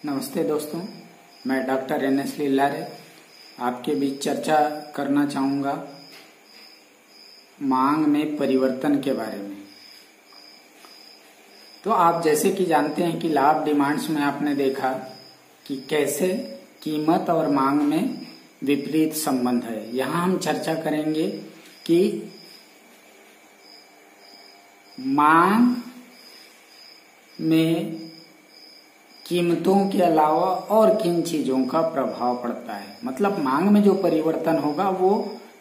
नमस्ते दोस्तों, मैं डॉक्टर NS लीलारे आपके बीच चर्चा करना चाहूँगा मांग में परिवर्तन के बारे में। तो आप जैसे कि जानते हैं कि लॉ ऑफ डिमांड्स में आपने देखा कि कैसे कीमत और मांग में विपरीत संबंध है। यहाँ हम चर्चा करेंगे कि मांग में कीमतों के अलावा और किन चीजों का प्रभाव पड़ता है। मतलब मांग में जो परिवर्तन होगा वो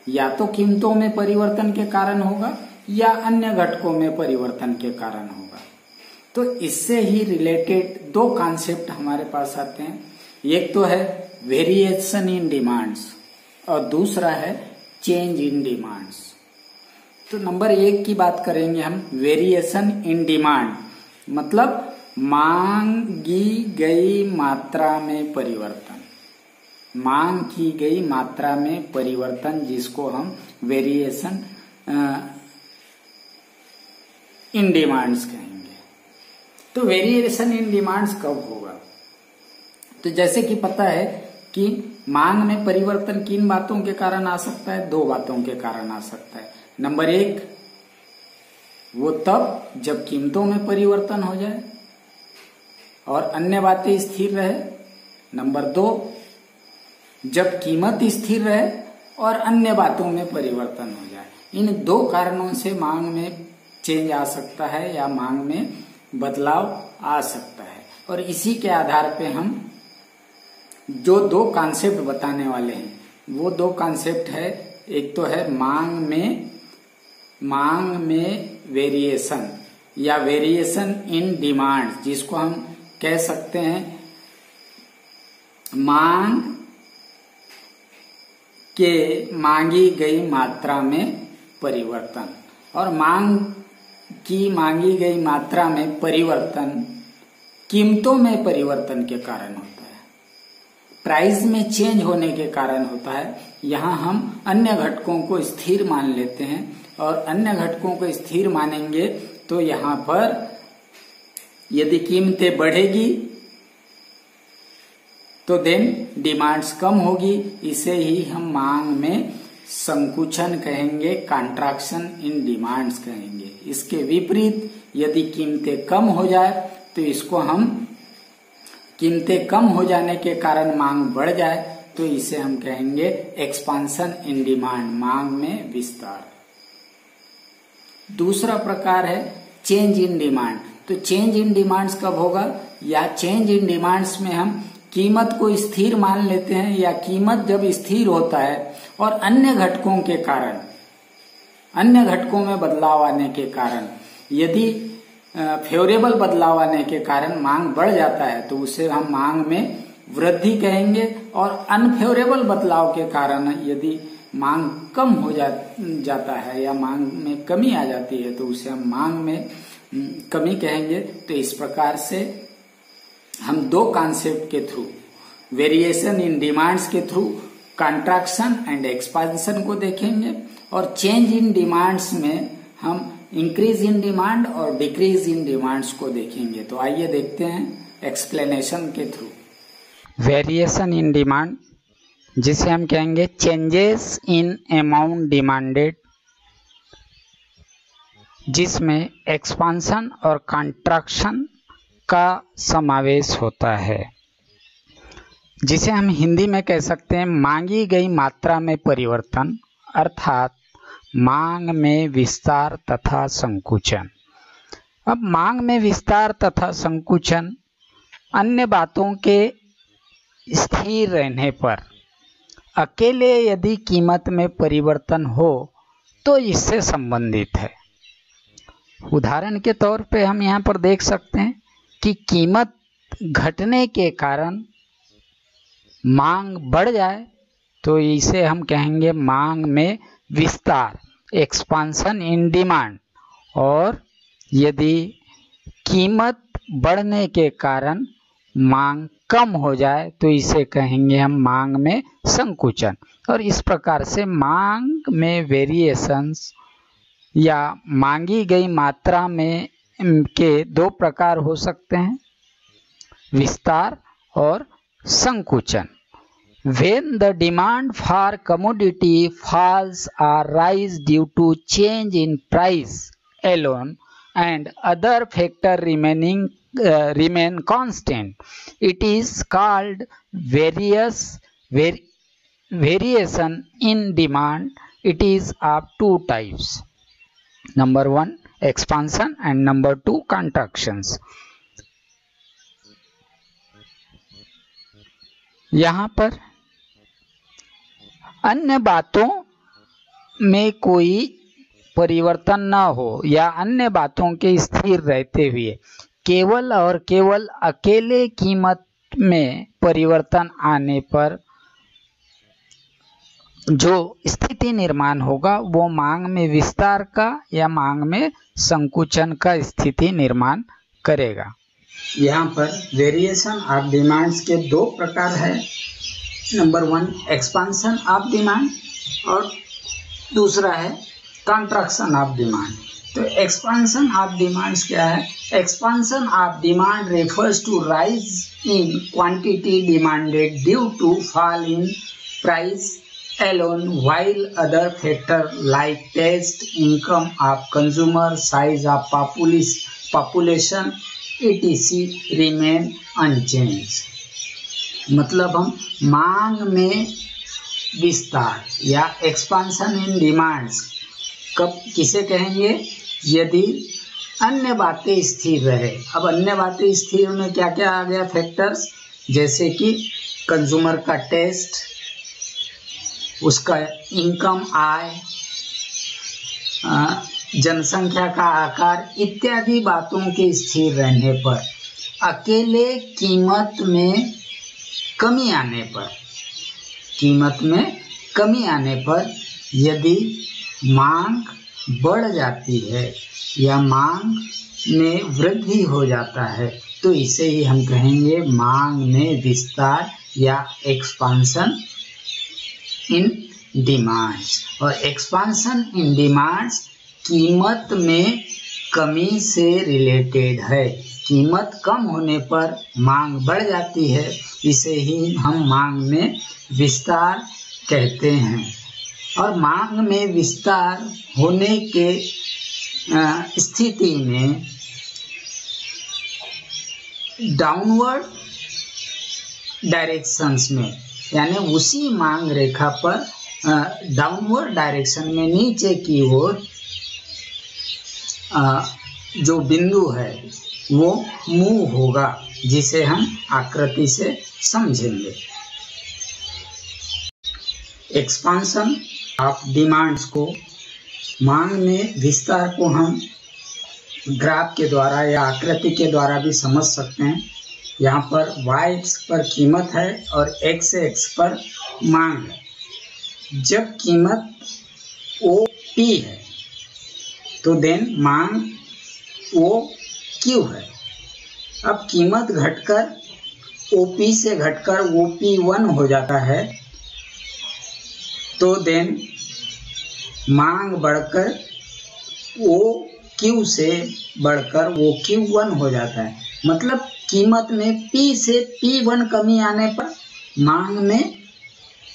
या तो कीमतों में परिवर्तन के कारण होगा या अन्य घटकों में परिवर्तन के कारण होगा। तो इससे ही रिलेटेड दो कॉन्सेप्ट हमारे पास आते हैं। एक तो है वेरिएशन इन डिमांड्स और दूसरा है चेंज इन डिमांड्स। तो नंबर 1 की बात करेंगे हम, वेरिएशन इन डिमांड मतलब मांगी गई मात्रा में परिवर्तन, मांग की गई मात्रा में परिवर्तन, जिसको हम वेरिएशन इन डिमांड्स कहेंगे। तो वेरिएशन इन डिमांड्स कब होगा? तो जैसे कि पता है कि मांग में परिवर्तन किन बातों के कारण आ सकता है? 2 बातों के कारण आ सकता है। नंबर 1, वो तब जब कीमतों में परिवर्तन हो जाए और अन्य बातें स्थिर रहे। नंबर 2, जब कीमत स्थिर रहे और अन्य बातों में परिवर्तन हो जाए। इन 2 कारणों से मांग में चेंज आ सकता है या मांग में बदलाव आ सकता है। और इसी के आधार पे हम जो 2 कॉन्सेप्ट बताने वाले हैं वो 2 कॉन्सेप्ट है। एक तो है मांग में वेरिएशन या वेरिएशन इन डिमांड, जिसको हम कह सकते हैं मांग के मांगी गई मात्रा में परिवर्तन। और मांग की मांगी गई मात्रा में परिवर्तन कीमतों में परिवर्तन के कारण होता है, प्राइस में चेंज होने के कारण होता है। यहाँ हम अन्य घटकों को स्थिर मान लेते हैं और अन्य घटकों को स्थिर मानेंगे तो यहाँ पर यदि कीमतें बढ़ेगी तो देन डिमांड्स कम होगी। इसे ही हम मांग में संकुचन कहेंगे, कॉन्ट्रैक्शन इन डिमांड्स कहेंगे। इसके विपरीत यदि कीमतें कम हो जाए तो इसको हम कीमतें कम हो जाने के कारण मांग बढ़ जाए तो इसे हम कहेंगे एक्सपांशन इन डिमांड, मांग में विस्तार। दूसरा प्रकार है चेंज इन डिमांड। तो चेंज इन डिमांड्स कब होगा? या चेंज इन डिमांड्स में हम कीमत को स्थिर मान लेते हैं या कीमत जब स्थिर होता है और अन्य घटकों के कारण, अन्य घटकों में बदलाव आने के कारण, यदि फेवरेबल बदलाव आने के कारण मांग बढ़ जाता है तो उसे हम मांग में वृद्धि कहेंगे। और अनफेवरेबल बदलाव के कारण यदि मांग कम हो जाता है या मांग में कमी आ जाती है तो उसे हम मांग में कमी कहेंगे। तो इस प्रकार से हम 2 कॉन्सेप्ट के थ्रू, वेरिएशन इन डिमांड्स के थ्रू कॉन्ट्रैक्शन एंड एक्सपांशन को देखेंगे और चेंज इन डिमांड्स में हम इंक्रीज इन डिमांड और डिक्रीज इन डिमांड्स को देखेंगे। तो आइए देखते हैं एक्सप्लेनेशन के थ्रू। वेरिएशन इन डिमांड, जिसे हम कहेंगे चेंजेस इन अमाउंट डिमांडेड, जिसमें एक्सपांशन और कॉन्ट्रैक्शन का समावेश होता है, जिसे हम हिंदी में कह सकते हैं मांगी गई मात्रा में परिवर्तन, अर्थात मांग में विस्तार तथा संकुचन। अब मांग में विस्तार तथा संकुचन अन्य बातों के स्थिर रहने पर, अकेले यदि कीमत में परिवर्तन हो तो इससे संबंधित है। उदाहरण के तौर पे हम यहाँ पर देख सकते हैं कि कीमत घटने के कारण मांग बढ़ जाए तो इसे हम कहेंगे मांग में विस्तार, एक्सपांशन इन डिमांड। और यदि कीमत बढ़ने के कारण मांग कम हो जाए तो इसे कहेंगे हम मांग में संकुचन। और इस प्रकार से मांग में वेरिएशंस या मांगी गई मात्रा में के 2 प्रकार हो सकते हैं, विस्तार और संकुचन। When the demand for commodity falls or rise due to change in price alone and other factor remain constant, it is called variation in demand. It is of two types. Number 1 expansion and number 2 contractions. यहाँ पर अन्य बातों में कोई परिवर्तन न हो या अन्य बातों के स्थिर रहते हुए केवल और केवल अकेले कीमत में परिवर्तन आने पर जो स्थिति निर्माण होगा वो मांग में विस्तार का या मांग में संकुचन का स्थिति निर्माण करेगा। यहाँ पर वेरिएशन ऑफ डिमांड्स के दो प्रकार है। नंबर 1 एक्सपांशन ऑफ डिमांड और दूसरा है कंट्रैक्शन ऑफ डिमांड। तो एक्सपांशन ऑफ डिमांड्स क्या है? Expansion of demand refers to rise in quantity demanded due to fall in price alone, while other factors like taste, income of consumer, size of population, etc. remain unchanged। मतलब हम मांग में विस्तार या expansion इन demands कब किसे कहेंगे? यदि अन्य बातें स्थिर रहे। अब अन्य बातें स्थिर में क्या क्या आ गया फैक्टर्स? जैसे कि कंज्यूमर का टेस्ट, उसका इनकम आय, जनसंख्या का आकार इत्यादि बातों के स्थिर रहने पर, अकेले कीमत में कमी आने पर यदि मांग बढ़ जाती है या मांग में वृद्धि हो जाता है तो इसे ही हम कहेंगे मांग में विस्तार या एक्सपांशन इन डिमांड्स। और एक्सपांशन इन डिमांड्स कीमत में कमी से रिलेटेड है। कीमत कम होने पर मांग बढ़ जाती है, इसे ही हम मांग में विस्तार कहते हैं। और मांग में विस्तार होने के स्थिति में डाउनवर्ड डायरेक्शंस में, यानी उसी मांग रेखा पर डाउनवर्ड डायरेक्शन में नीचे की ओर जो बिंदु है वो मूव होगा, जिसे हम आकृति से समझेंगे। एक्सपांशन ऑफ डिमांड्स को, मांग में विस्तार को हम ग्राफ के द्वारा या आकृति के द्वारा भी समझ सकते हैं। यहाँ पर y एक्स पर कीमत है और x एक्स पर मांग है। जब कीमत OP है तो देन मांग OQ है। अब कीमत घटकर OP से घटकर OP1 हो जाता है तो देन मांग बढ़कर OQ से बढ़कर OQ1 हो जाता है। मतलब कीमत में P से P1 कमी आने पर मांग में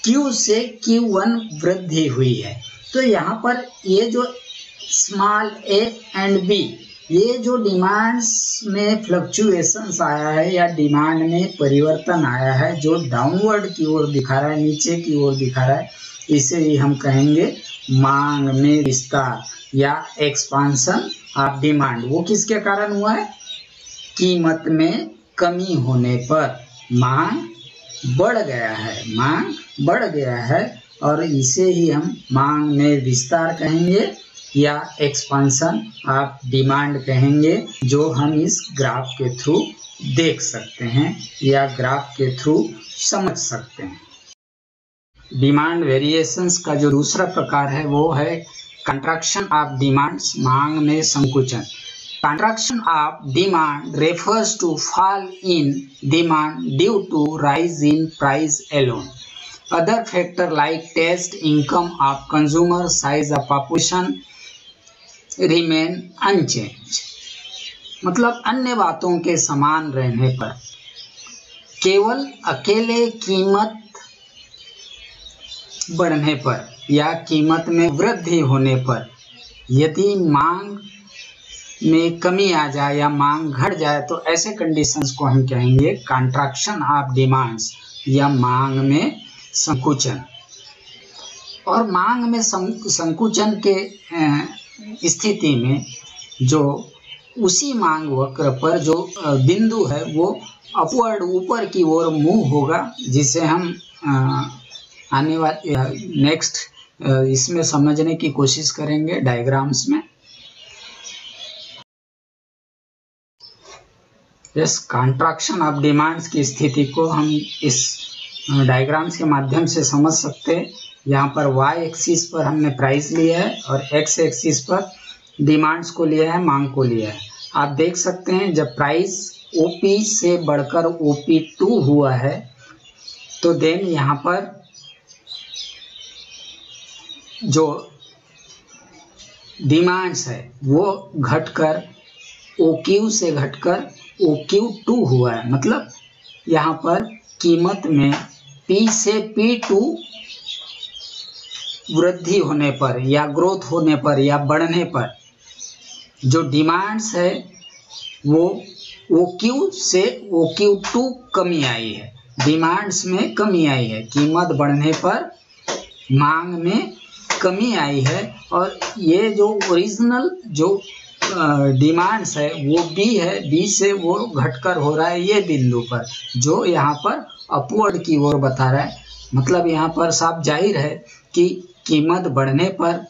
Q से Q1 वृद्धि हुई है। तो यहाँ पर ये जो स्मॉल a एंड b, ये जो डिमांड्स में फ्लक्चुएशंस आया है या डिमांड में परिवर्तन आया है, जो डाउनवर्ड की ओर दिखा रहा है, नीचे की ओर दिखा रहा है, इसे ही हम कहेंगे मांग में विस्तार या एक्सपांशन ऑफ डिमांड। वो किसके कारण हुआ है? कीमत में कमी होने पर मांग बढ़ गया है और इसे ही हम मांग में विस्तार कहेंगे या एक्सपांशन ऑफ डिमांड कहेंगे, जो हम इस ग्राफ के थ्रू देख सकते हैं या ग्राफ के थ्रू समझ सकते हैं। डिमांड वेरिएशंस का जो दूसरा प्रकार है वो है कंट्रैक्शन ऑफ डिमांड्स, मांग में संकुचन। Contraction of demand refers to fall in demand due to rise in price alone. Other factors like taste, income of consumer, size of population remain unchanged. मतलब अन्य बातों के समान रहने पर केवल अकेले कीमत बढ़ने पर या कीमत में वृद्धि होने पर, यदि मांग में कमी आ जाए या मांग घट जाए, तो ऐसे कंडीशंस को हम कहेंगे कॉन्ट्रैक्शन ऑफ डिमांड्स या मांग में संकुचन। और मांग में संकुचन के स्थिति में जो उसी मांग वक्र पर जो बिंदु है वो अपवर्ड ऊपर की ओर मूव होगा, जिसे हम आने वाले नेक्स्ट इसमें समझने की कोशिश करेंगे डायग्राम्स में। इस कॉन्ट्रैक्शन ऑफ डिमांड्स की स्थिति को हम इस डायग्राम्स के माध्यम से समझ सकते हैं। यहाँ पर y एक्सिस पर हमने प्राइस लिया है और x एक्सिस पर डिमांड्स को लिया है, मांग को लिया है। आप देख सकते हैं जब प्राइस OP से बढ़कर OP2 हुआ है तो देन यहाँ पर जो डिमांड्स है वो घटकर OQ से घटकर OQ2 हुआ है। मतलब यहाँ पर कीमत में P से P2 वृद्धि होने पर या ग्रोथ होने पर या बढ़ने पर जो डिमांड्स है वो OQ से OQ2 कमी आई है, डिमांड्स में कमी आई है। कीमत बढ़ने पर मांग में कमी आई है और ये जो ओरिजिनल जो डिमांड्स है वो B है, B से वो घटकर हो रहा है ये बिंदु पर, जो यहाँ पर अपवर्ड की ओर बता रहा है। मतलब यहाँ पर साफ जाहिर है कि कीमत बढ़ने पर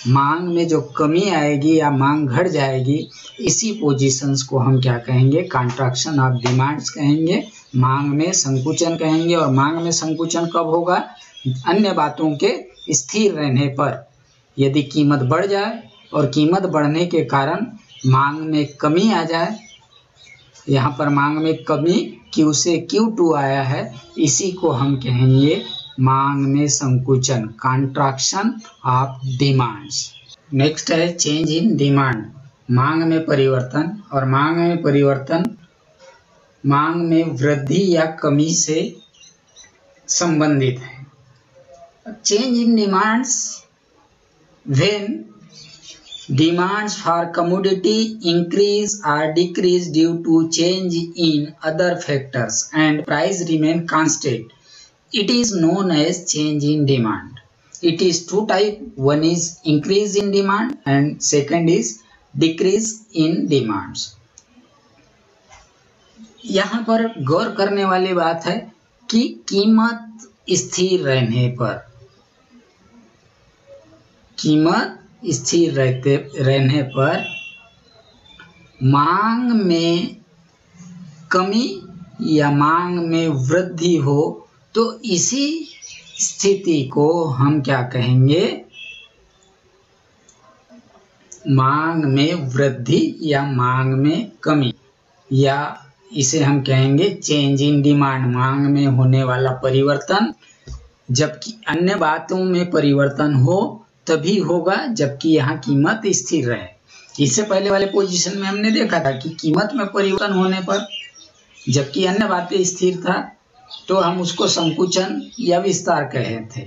मांग में जो कमी आएगी या मांग घट जाएगी, इसी पोजीशंस को हम क्या कहेंगे, कॉन्ट्रैक्शन ऑफ डिमांड्स कहेंगे, मांग में संकुचन कहेंगे। और मांग में संकुचन कब होगा? अन्य बातों के स्थिर रहने पर। यदि कीमत बढ़ जाए और कीमत बढ़ने के कारण मांग में कमी आ जाए, यहाँ पर मांग में कमी Q से Q2 आया है, इसी को हम कहेंगे मांग में संकुचन, कॉन्ट्रैक्शन ऑफ डिमांड्स। नेक्स्ट है चेंज इन डिमांड, मांग में परिवर्तन। और मांग में परिवर्तन मांग में वृद्धि या कमी से संबंधित है। Change in demands when demands for commodity increase or decrease due to change in other factors and price remain constant, it is known as change in demand. It is two type, one is increase in demand and second is decrease in demands. यहाँ पर गौर करने वाली बात है कि कीमत स्थिर रहने पर, कीमत स्थिर रहने पर मांग में कमी या मांग में वृद्धि हो, तो इसी स्थिति को हम क्या कहेंगे, मांग में वृद्धि या मांग में कमी, या इसे हम कहेंगे चेंज इन डिमांड, मांग में होने वाला परिवर्तन। जबकि अन्य बातों में परिवर्तन हो तभी होगा जबकि यहाँ कीमत स्थिर रहे। इससे पहले वाले पोजीशन में हमने देखा था कि कीमत में परिवर्तन होने पर जबकि अन्य बातें स्थिर था तो हम उसको संकुचन या विस्तार कहे थे।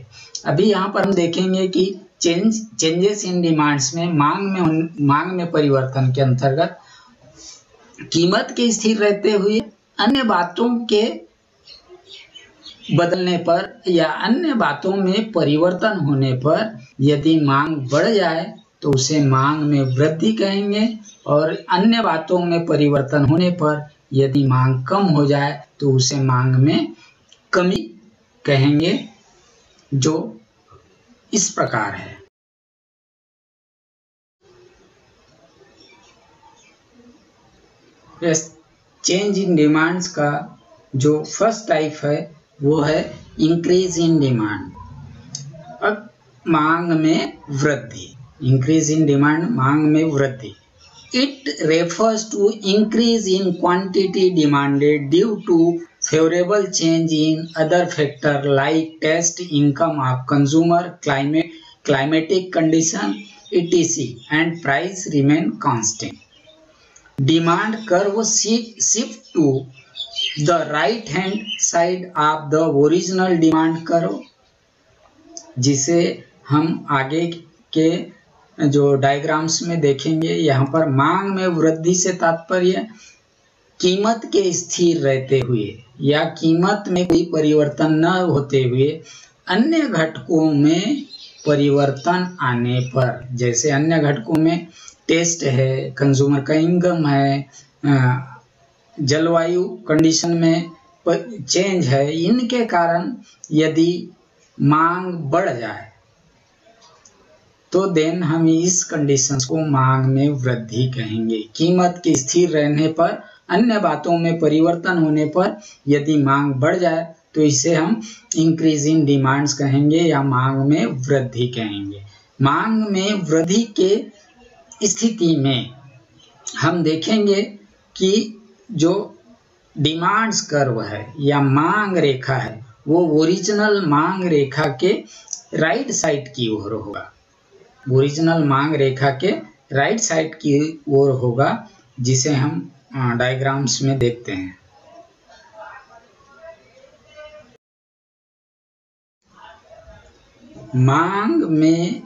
अभी यहाँ पर हम देखेंगे कि चेंजेस इन डिमांड्स में मांग में परिवर्तन के अंतर्गत कीमत के स्थिर रहते हुए अन्य बातों के बदलने पर या अन्य बातों में परिवर्तन होने पर यदि मांग बढ़ जाए तो उसे मांग में वृद्धि कहेंगे, और अन्य बातों में परिवर्तन होने पर यदि मांग कम हो जाए तो उसे मांग में कमी कहेंगे, जो इस प्रकार है। चेंज इन डिमांड्स का जो फर्स्ट टाइप है वो है इंक्रीज इन डिमांड। अब मांग में वृद्धि, इंक्रीज इन डिमांड, मांग में वृद्धि। It refers to increase in quantity demanded due to favourable change in other factor like taste, income of consumer, climatic condition etc and price remain constant. Demand curve shift to the right hand side of the original demand curve, जिसे हम आगे के जो diagrams में देखेंगे। यहाँ पर मांग में वृद्धि से तात्पर्य कीमत के स्थिर रहते हुए या कीमत में कोई परिवर्तन न होते हुए अन्य घटकों में परिवर्तन आने पर, जैसे अन्य घटकों में टेस्ट है, कंज्यूमर का इनकम है, जलवायु कंडीशन में चेंज है, इनके कारण यदि मांग बढ़ जाए तो देन हम इस कंडीशंस को मांग में वृद्धि कहेंगे। कीमत के स्थिर रहने पर, अन्य बातों में परिवर्तन होने पर यदि मांग बढ़ जाए तो इसे हम इंक्रीज इन डिमांड्स कहेंगे या मांग में वृद्धि कहेंगे। मांग में वृद्धि के स्थिति में हम देखेंगे कि जो डिमांड्स कर्व है या मांग रेखा है वो ओरिजिनल मांग रेखा के राइट साइड की ओर होगा। ओरिजिनल मांग रेखा के राइट साइड की ओर होगा, जिसे हम डायग्राम्स में देखते हैं। मांग में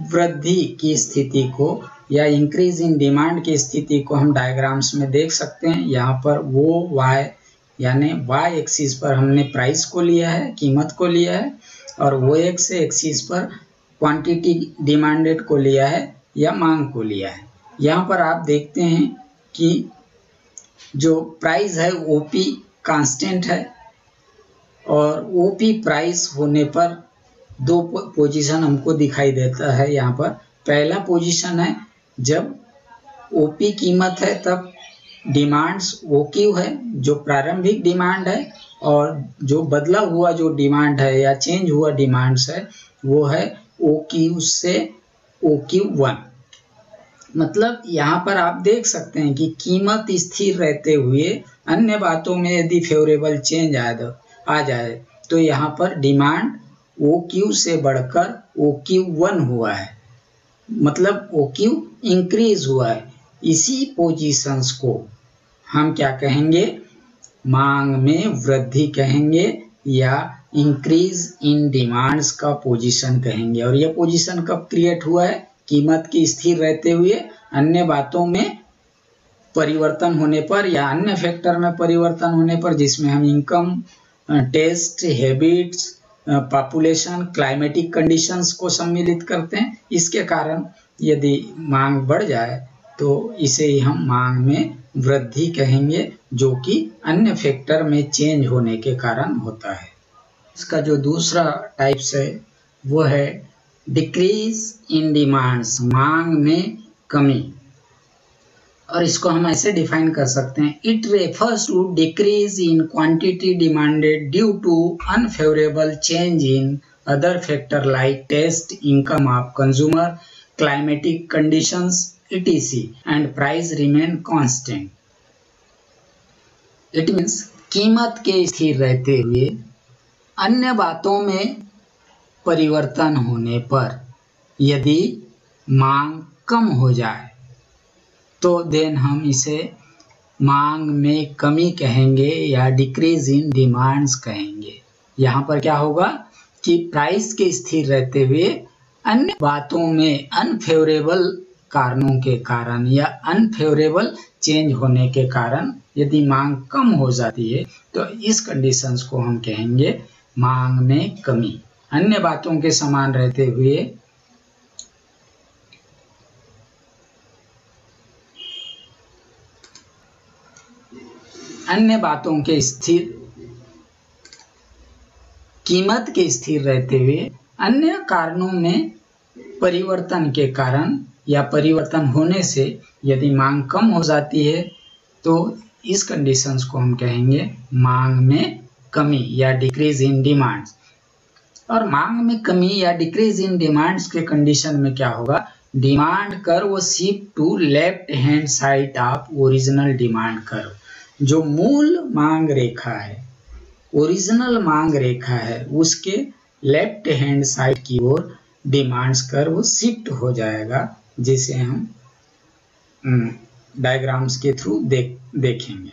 वृद्धि की स्थिति को या इंक्रीज इन डिमांड की स्थिति को हम डायग्राम्स में देख सकते हैं। यहाँ पर वो y यानी y एक्सिस पर हमने प्राइस को लिया है, कीमत को लिया है, और वो x एक्सिस पर क्वांटिटी डिमांडेड को लिया है या मांग को लिया है। यहाँ पर आप देखते हैं कि जो प्राइस है OP कांस्टेंट है, और OP प्राइस होने पर दो पोजीशन हमको दिखाई देता है। यहाँ पर पहला पोजीशन है जब OP कीमत है तब डिमांड्स OQ है, जो प्रारंभिक डिमांड है, और जो बदला हुआ जो डिमांड है या चेंज हुआ डिमांड्स है वो है OQ से OQ1। मतलब यहाँ पर आप देख सकते हैं कि कीमत स्थिर रहते हुए अन्य बातों में यदि फेवरेबल चेंज आ जाए तो यहाँ पर डिमांड OQ से बढ़कर OQ1 हुआ है, मतलब OQ इंक्रीज हुआ है। इसी पोजीशंस को हम क्या कहेंगे, मांग में वृद्धि कहेंगे या इंक्रीज इन डिमांड्स का पोजीशन कहेंगे। और यह पोजीशन कब क्रिएट हुआ है, कीमत की स्थिर रहते हुए अन्य बातों में परिवर्तन होने पर या अन्य फैक्टर में परिवर्तन होने पर, जिसमें हम income, taste, habits, population, climatic conditions को सम्मिलित करते हैं। इसके कारण यदि मांग बढ़ जाए तो इसे ही हम मांग में वृद्धि कहेंगे, जो कि अन्य फैक्टर में चेंज होने के कारण होता है। इसका जो दूसरा टाइप्स है वो है डिक्रीज इन डिमांड्स, मांग में कमी। और इसको हम ऐसे डिफाइन कर सकते हैं, it refers to decrease in quantity demanded due to unfavourable change in other factor like taste, income of consumer, climatic conditions etc and price remain constant। It means कीमत के स्थिर रहते हुए अन्य बातों में परिवर्तन होने पर यदि मांग कम हो जाए तो देन हम इसे मांग में कमी कहेंगे या डिक्रीज इन डिमांड्स कहेंगे। यहाँ पर क्या होगा कि प्राइस के स्थिर रहते हुए अन्य बातों में अनफेवरेबल कारणों के कारण या अनफेवरेबल चेंज होने के कारण यदि मांग कम हो जाती है तो इस कंडीशंस को हम कहेंगे मांग में कमी। अन्य बातों के समान रहते हुए अन्य बातों के स्थिर, कीमत के स्थिर रहते हुए अन्य कारणों में परिवर्तन के कारण या परिवर्तन होने से यदि मांग कम हो जाती है तो इस कंडीशंस को हम कहेंगे मांग में कमी या डिक्रीज इन डिमांड्स। और मांग में कमी या डिक्रीज इन डिमांड्स के कंडीशन में क्या होगा, demand curve shift to left hand side of original demand curve. जो मूल मांग रेखा है, ओरिजिनल मांग रेखा है, उसके लेफ्ट हैंड साइड की ओर डिमांड्स कर्व शिफ्ट हो जाएगा, जिसे हम डायग्राम्स के थ्रू देखेंगे।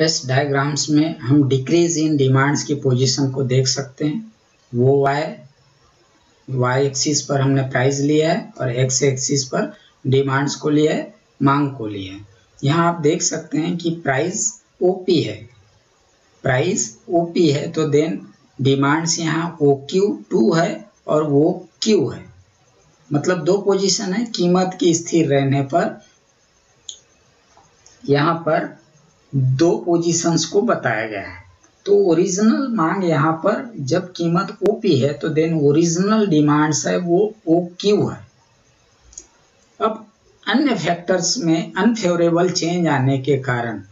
इस डायग्राम्स में हम डिक्रीज इन डिमांड्स की पोजीशन को देख सकते हैं। वो वाई एक्सिस पर हमने प्राइस लिया है और एक्स एक्सिस पर डिमांड्स को लिया है, मांग को लिया है। यहाँ आप देख सकते हैं कि प्राइस ओपी है, तो देन डिमांड्स यहाँ OQ2 है और वो Q है, मतलब दो पोजीशन है। कीमत की स्थिर रहने पर यहाँ पर दो पोजीशंस को बताया गया है। तो ओरिजिनल मांग यहाँ पर जब कीमत OP है तो देन ओरिजिनल डिमांड्स है वो OQ है। अब अन्य फैक्टर्स में अनफेवरेबल चेंज आने के कारण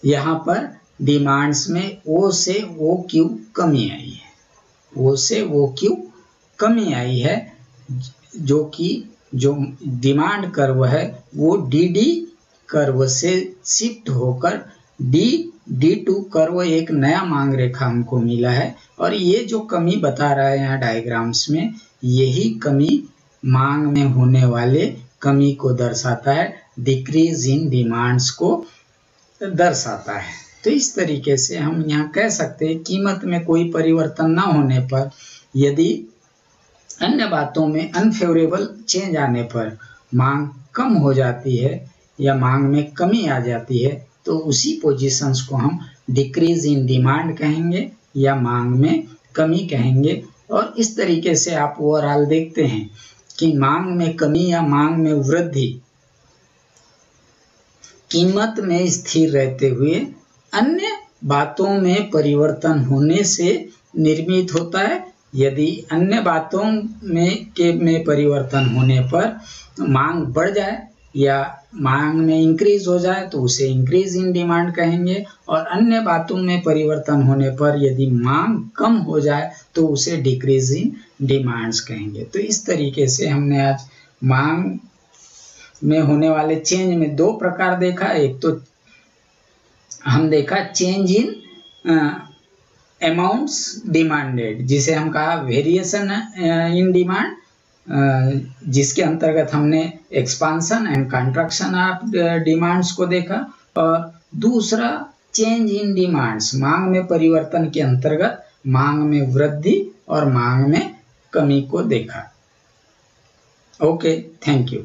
यहाँ पर डिमांड्स में O से OQ कमी आई है, जो कि जो डिमांड कर्व है वो DD कर्व से शिफ्ट होकर D2 कर्व एक नया मांग रेखा हमको मिला है। और ये जो कमी बता रहा है यहाँ डायग्राम्स में, यही कमी मांग में होने वाले कमी को दर्शाता है, डिक्रीज इन डिमांड्स को दर्शाता है। तो इस तरीके से हम यहाँ कह सकते हैं कीमत में कोई परिवर्तन ना होने पर, यदि अन्य बातों में अनफेवरेबल चेंज आने पर मांग कम हो जाती है या मांग में कमी आ जाती है, तो उसी पोजीशंस को हम डिक्रीज इन डिमांड कहेंगे या मांग में कमी कहेंगे। और इस तरीके से आप ओवरऑल देखते हैं कि मांग में कमी या मांग में वृद्धि कीमत में स्थिर रहते हुए अन्य बातों में परिवर्तन होने से निर्मित होता है। यदि अन्य बातों में परिवर्तन होने पर मांग बढ़ जाए या मांग में इंक्रीज हो जाए तो उसे इंक्रीज इन डिमांड कहेंगे, और अन्य बातों में परिवर्तन होने पर यदि मांग कम हो जाए तो उसे डिक्रीज इन डिमांड्स कहेंगे। तो इस तरीके से हमने आज मांग में होने वाले चेंज में दो प्रकार देखा। एक तो हम देखा चेंज इन अमाउंट्स डिमांडेड, जिसे हम कहा वेरिएशन इन डिमांड, जिसके अंतर्गत हमने expansion and construction of demands को देखा। और दूसरा चेंज इन डिमांड्स, मांग में परिवर्तन के अंतर्गत मांग में वृद्धि और मांग में कमी को देखा। Okay, thank you.